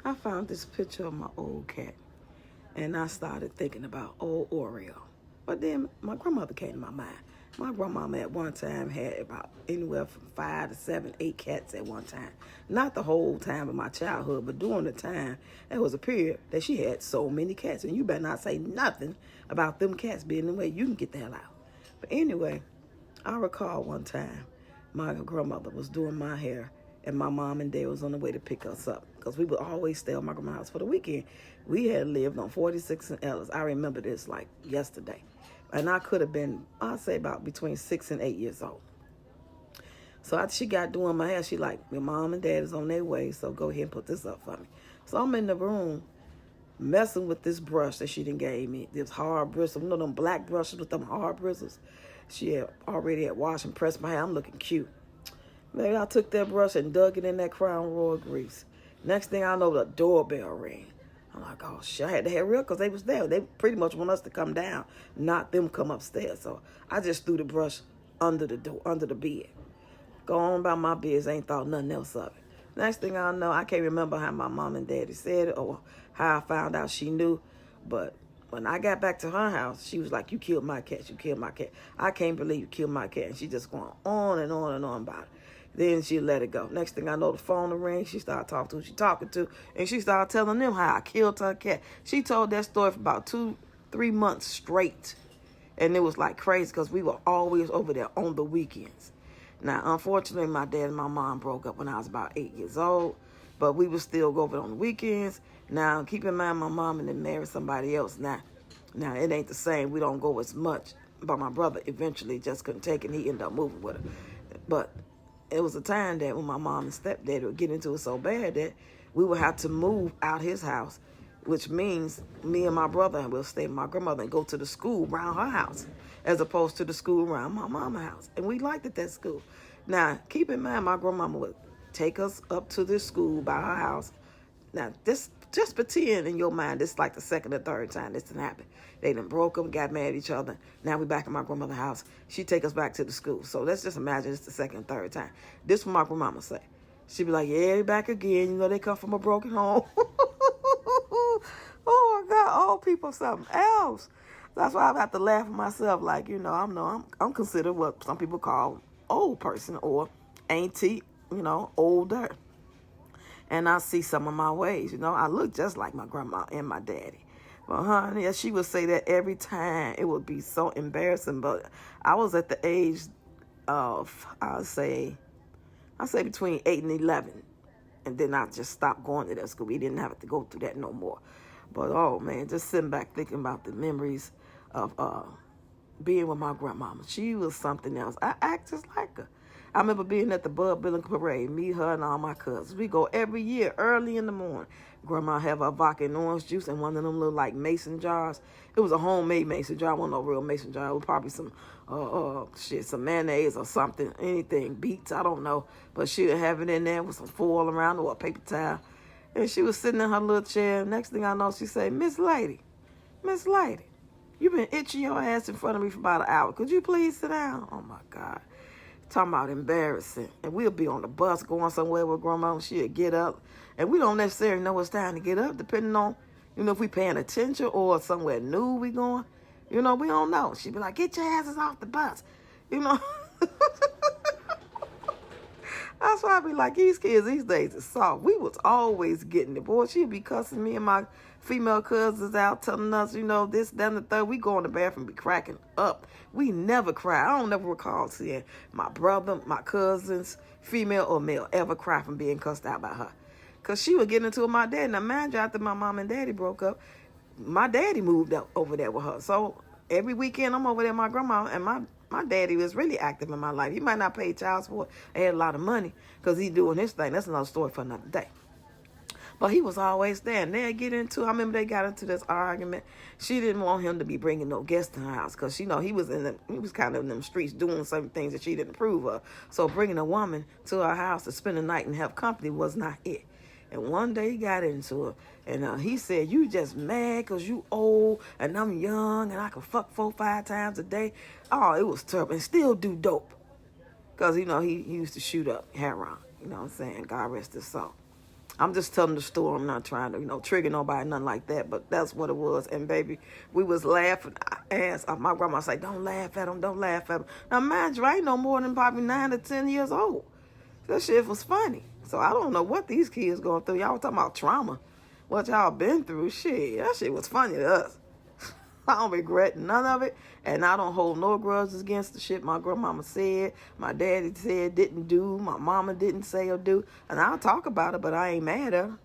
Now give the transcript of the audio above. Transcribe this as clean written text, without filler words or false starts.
I found this picture of my old cat, and I started thinking about old Oreo. But then my grandmother came to my mind. My grandmama at one time had about anywhere from 5 to 7, 8 cats at one time. Not the whole time of my childhood, but during the time, there was a period that she had so many cats. And you better not say nothing about them cats being in the way. You can get the hell out. But anyway, I recall one time my grandmother was doing my hair, and my mom and dad was on the way to pick us up because we would always stay at my grandma's house for the weekend. We had lived on 46 and Ellis. I remember this like yesterday. And I could have been, I'd say about between 6 and 8 years old. So after she got doing my hair, she like, your mom and dad is on their way, so go ahead and put this up for me. So I'm in the room messing with this brush that she done gave me, this hard bristle, you know them black brushes with them hard bristles. She had already had washed and pressed my hair. I'm looking cute. Maybe I took that brush and dug it in that Crown Royal grease. Next thing I know, the doorbell rang. I'm like, oh shit, I had to hurry up because they was there. They pretty much want us to come down, not them come upstairs. So I just threw the brush under the door, under the bed. Go on about my biz, ain't thought nothing else of it. Next thing I know, I can't remember how my mom and daddy said it or how I found out she knew. But when I got back to her house, she was like, you killed my cat, you killed my cat. I can't believe you killed my cat. And she just going on and on and on about it. Then she let it go. Next thing I know, the phone will ring. She started talking to who she talking to. And she started telling them how I killed her cat. She told that story for about 2-3 months straight. And it was like crazy because we were always over there on the weekends. Now, unfortunately, my dad and my mom broke up when I was about 8 years old. But we would still go over there on the weekends. Now, keep in mind, my mom and then married somebody else. Now, it ain't the same. We don't go as much. But my brother eventually just couldn't take it. And he ended up moving with her. But it was a time that when my mom and stepdad would get into it so bad that we would have to move out his house, which means me and my brother will stay with my grandmother and go to the school around her house as opposed to the school around my mama's house. And we liked it, that school. Now, keep in mind, my grandmama would take us up to this school by her house. Now, this just pretend in your mind this is like the second or third time this done happened. They done broke up, got mad at each other. Now we back at my grandmother's house. She take us back to the school. So let's just imagine it's the second and third time. This what my grandmama say. She be like, yeah, they back again. You know, they come from a broken home. Oh, my God. Old people something else. That's why I have to laugh at myself. Like, you know, I'm considered what some people call old person or auntie, you know, older. And I see some of my ways, you know. I look just like my grandma and my daddy. But honey, she would say that every time. It would be so embarrassing. But I was at the age of, I'll say between 8 and 11. And then I just stopped going to that school. We didn't have to go through that no more. But, oh, man, just sitting back thinking about the memories of being with my grandmama. She was something else. I act just like her. I remember being at the Bud Billing Parade, me, her, and all my cousins. We go every year early in the morning. Grandma have her vodka and orange juice in one of them little like mason jars. It was a homemade mason jar. It wasn't no real mason jar. It was probably some some mayonnaise or something, anything, beets, I don't know. But she would have it in there with some foil around it or a paper towel. And she was sitting in her little chair. Next thing I know, she said, Miss Lady, you've been itching your ass in front of me for about an hour. Could you please sit down? Oh, my God. Talking about embarrassing. And we'll be on the bus going somewhere with grandma and she'll get up. And we don't necessarily know it's time to get up, depending on, you know, if we paying attention or somewhere new we going. You know, we don't know. She'd be like, get your asses off the bus. You know. That's why I be like, these kids these days are soft. We was always getting it. Boy, she'd be cussing me and my female cousins out, telling us, you know, this, that, and the third. We go in the bathroom, be cracking up. We never cry. I don't never recall seeing my brother, my cousins, female or male, ever cry from being cussed out by her. Because she would get into it with my dad. Now, mind you, after my mom and daddy broke up, my daddy moved up over there with her. So every weekend I'm over there with my grandma, and my daddy was really active in my life. He might not pay child support. I had a lot of money because he's doing his thing. That's another story for another day. But he was always there. And they'd get into, I remember they got into this argument. She didn't want him to be bringing no guests in her house because, you know, he was kind of in them streets doing some things that she didn't approve of. So bringing a woman to her house to spend the night and have company was not it. And one day he got into it, and he said, you just mad because you old, and I'm young, and I can fuck 4-5 times a day. Oh, it was terrible. And still do dope. Because, you know, he used to shoot up heroin. You know what I'm saying? God rest his soul. I'm just telling the story. I'm not trying to, trigger nobody, nothing like that. But that's what it was. And baby, we was laughing. I asked my grandma said, "Don't laugh at him. Don't laugh at him." Now, mind you, I ain't no more than probably 9 to 10 years old. That shit was funny. So I don't know what these kids going through. Y'all talking about trauma, what y'all been through. Shit, that shit was funny to us. I don't regret none of it, and I don't hold no grudges against the shit my grandmama said, my daddy said, didn't do, my mama didn't say or do, and I'll talk about it, but I ain't mad at her.